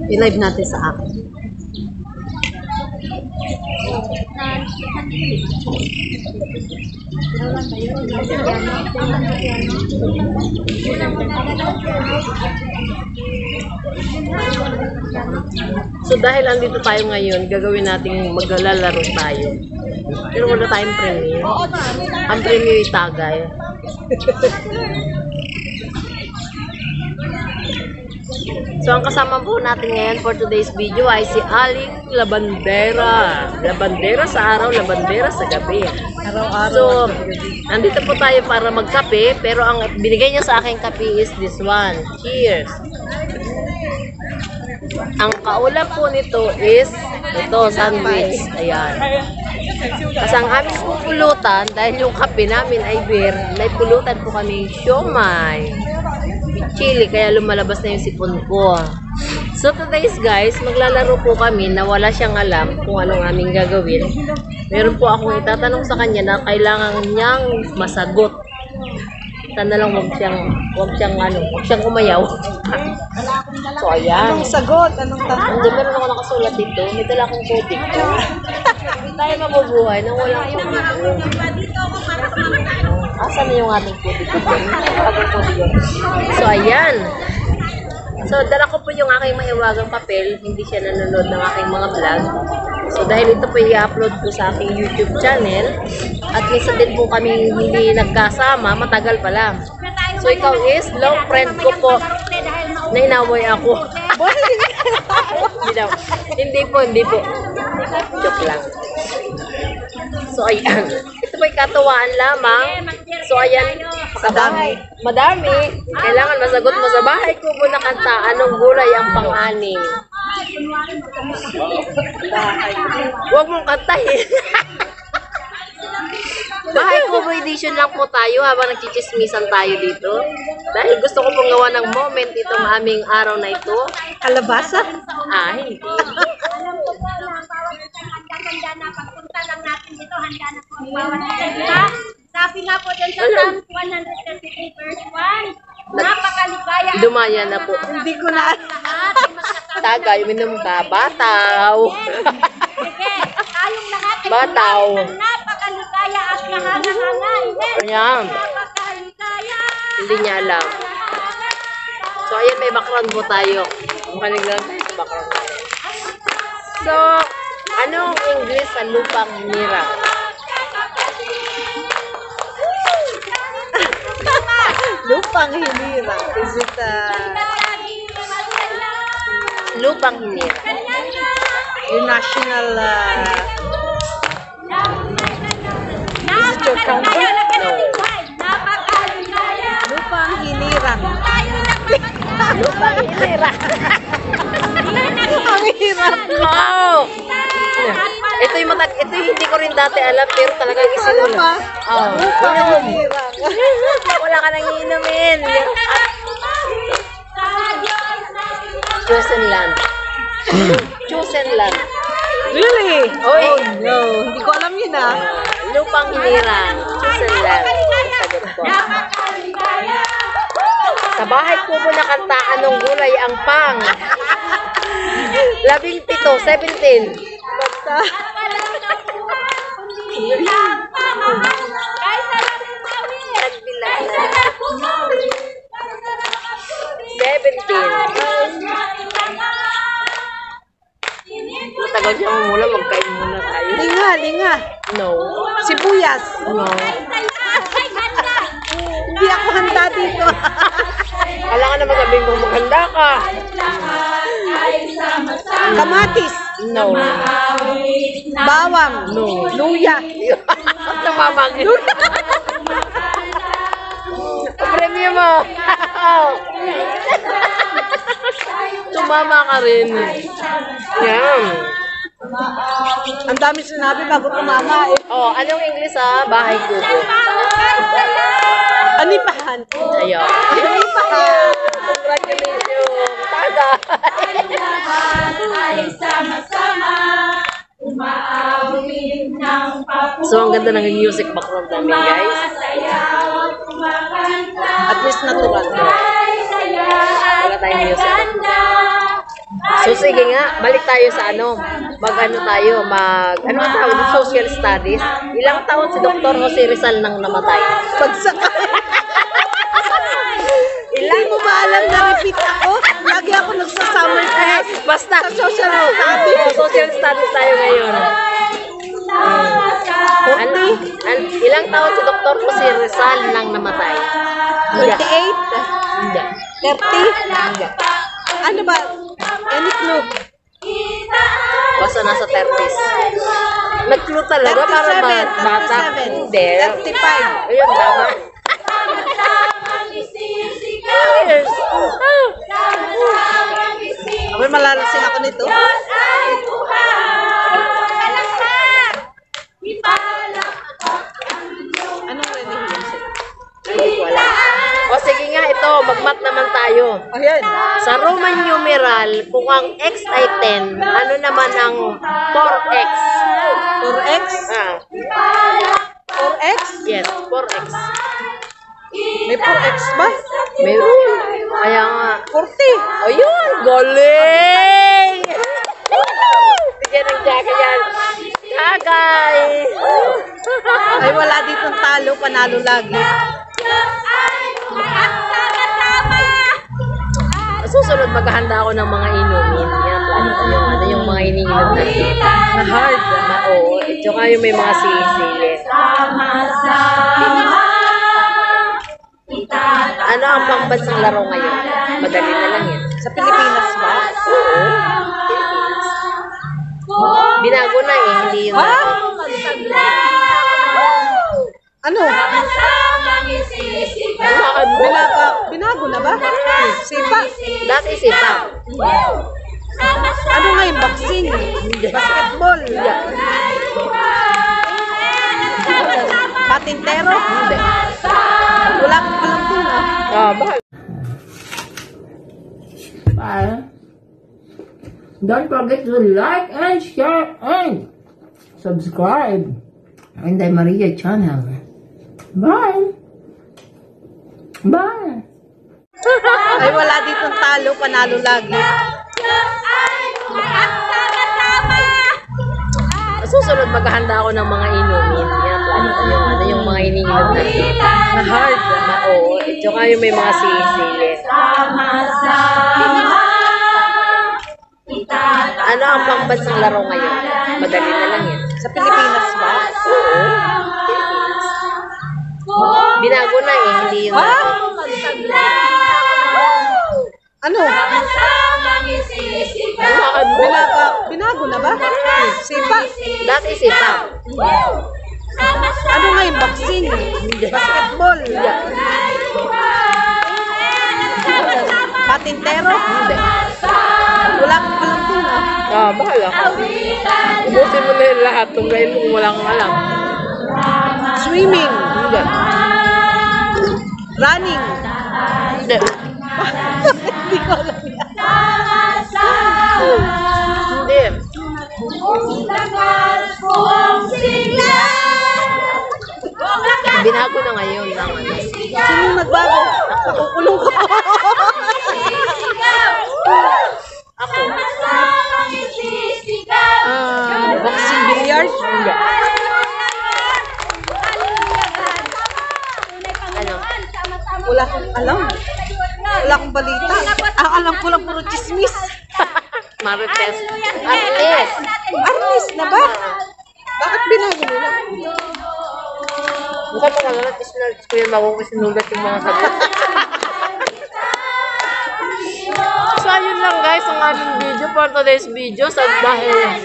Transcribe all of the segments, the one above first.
I-live natin sa akin. So dahil andito tayo ngayon, gagawin natin maglalaro tayo. Pero wala tayong premium. Ang premium ay Tagay. So ang kasama po natin ngayon for today's video ay si Aling Labandera. Labandera sa araw, labandera sa gabi. So, andito po tayo para magkape, pero ang binigay niya sa akin kape is this one. Cheers! Ang kaulap po nito is ito, sandwich. Ayan. Kasi ang aming pupulutan, dahil yung kape namin ay beer, may pulutan po kami siomay. Chili, kaya lumalabas na yung sipon ko. So today's guys, maglalaro po kami na wala siyang alam kung anong aming gagawin. Meron po akong itatanong sa kanya na kailangan niyang masagot. Sana lang huwag siyang umayaw. So ayan. Anong sagot? Anong tanong? Hindi, meron ako nakasulat dito. May dala akong coding ko. Hindi tayo mabubuhay nang walang coding ko. Asan na yung ating coding ko? So ayan. So dala ko po yung aking mahiwagang papel. Hindi siya nanonood ng aking mga vlog. So dahil ito po i-upload ko sa aking YouTube channel. At isa din po kami hindi nagkasama. Matagal pa lang. So ikaw is long friend ko po. Na inaway ako. Hindi po. Joke lang. So ayan. Ito po'y katuwaan lamang. So ayan. Sa bahay. Madami. Kailangan masagot mo sa bahay ko po na kanta. Anong gulay ang pang-anim? Huwag mong kantahin. Bahay Kubo edition lang po tayo habang nagchichismisan tayo dito. Dahil gusto ko pong gawa ng moment itong aming araw na ito. Kalabasa? Hindi. Alam ko po na bawat isang handa na pagpunta lang natin dito, handa na po ang bawat isa, diba? Sabi nga po dyan sa Psalm 133 verse 1, napakaligaya. Dumaya na po. Hindi ko na. Tagay, uminom ka. Bataw. Sige, tayong lahat ay Bataw. napakaligaya at kahanga-hanga. Ayan. Napakaligaya. Hindi niya alam. So, ayan, may background po tayo. Makinig lang tayo sa background. So, anong English sa lupang hinira? Lupang hinira. Is it Lupang hinira. yung national is it your country? No. Lupang hiniran. Lupang hinira. Lupang hirap. Wow! Ito yung hindi ko rin dati alam, pero talagang Ano isinula. ba? Oh. Lupang hiniran. Wala ka nang iinumin. Chosen land. Chosen land. Really? Oy. Oh no, hindi ko alam yun Lupang hinirang. Chosen land. Sagot ko. Sa bahay ko po nakanta, anong gulay ang pang? 17, 17. Basta. Nagbilang na. 17. Matagal siya muna, magkain muna tayo. Linga. No. Sibuyas. No. Hindi ako handa dito. Kailangan naman sabihin mo maganda ka. Kamatis. No. Bawang. No. Luya. Tumamang. Premium mo. Tumama ka rin. Yan. Ang dami sinabi bago tumama eh. Oh, anong English sa bahay kubo? Anipahan. Ayun. Anipahan. Congratulations. Taga. So, ang ganda ng music background namin, guys. At least natural. Wala tayong music. So sige nga, balik tayo sa ano, ano ang tawag ng social studies. Ilang taon si Dr. Jose Rizal nang namatay? Hindi mo ba alam na repeat ako? Lagi ako nagsa-summer class. Basta, Sa social studies. social studies tayo ngayon. Ilang taon si Dr. Jose Rizal nang namatay? 28? Hindi. 30? Ano ba? Any clue? Basta nasa 30s. Nag-clue talaga para 37, bata. 37, Hindi. 35. Ayun, tama. Years. Abay, malalasing ako nito. Anong religion siya? Hindi ko alam. O sige nga, ito, magmat naman tayo. Ayan. Sa Roman numeral, kung ang x ay 10, ano naman ang 4x? 4x? Ah, 4x? yes, 4x. May 4x ba? Meron. Kaya nga. 40. O yun, galing! Bigyan ng jacket yan. Kagay! Ay, wala ditong talo, panalo lagi. Susunod, maghahanda ako ng mga inumin. Yan, plano ko yung, yung mga iniinom natin. Na hard. Oo, tsaka yung may mga sili-sili. Ano ang pangbansang laro ngayon? Madali na lang yan. Sa Pilipinas ba? Oo. Philippines. Binago na eh, hindi yun Ah? dati. Ano? Binago na ba? Sipa? Dati sipa. Ano nga yung boxing? Basketball? Patintero? Hindi. Wala akong alam dun ah. Ah, bakit? Bye. Don't forget to like and share and subscribe in the Maria channel. Bye. Bye. Ay, wala ditong talo, panalo lagi. Susunod, maghahanda ako ng mga inumin. Yan, plano ko yung mga iniinom natin. Na hard. Oo, tsaka yung may mga sili-sili. Ano ang pangbansang laro ngayon? Madali na lang yan. Sa Pilipinas ba? Oo. Philippines. Binago na eh, hindi yun dati. Ano? Binago na ba? Sipa? Dati sipa. Ano nga yung boxing? Basketball? Patintero? Hindi. Wala akong alam dun ah. Ah, bahala ka. Ubusin mo na yung lahat kung ngayon kung wala kang alam. Swimming? Hindi. Running? Hindi. Hindi ko alam yan. Hindi. Binago na ngayon ng ano. Sino nagbago? Nakukulong ko. Ako. Boxing billiard? Hindi. Ano? Wala akong alam. Wala akong balita. Ang alam ko lang puro chismis. Marites. Arles. Arnis na ba? Bakit binago nila? Bukan mo kalalat is na ko yung makukusinulat yung mga sagot. So ayun lang guys ang aming video for today's video sa dahil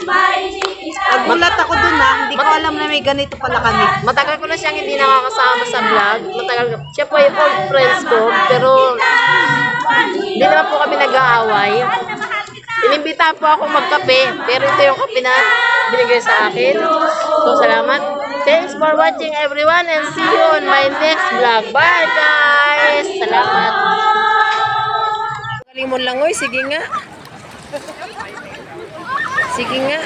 Nagulat ako dun ha. Hindi ko alam na may ganito pala kami. matagal ko na siyang hindi nakakasama sa vlog. Matagal siya po yung old friends ko pero hindi naman po kami nag-aaway. Inimbita po ako magkape pero ito yung kape na binigay sa akin. So salamat. Thanks for watching everyone and see you on my next vlog. Bye guys! Salamat! Galing mo lang oy, sige nga. Sige nga.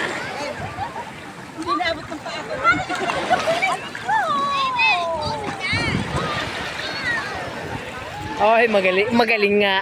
Oy, magaling nga.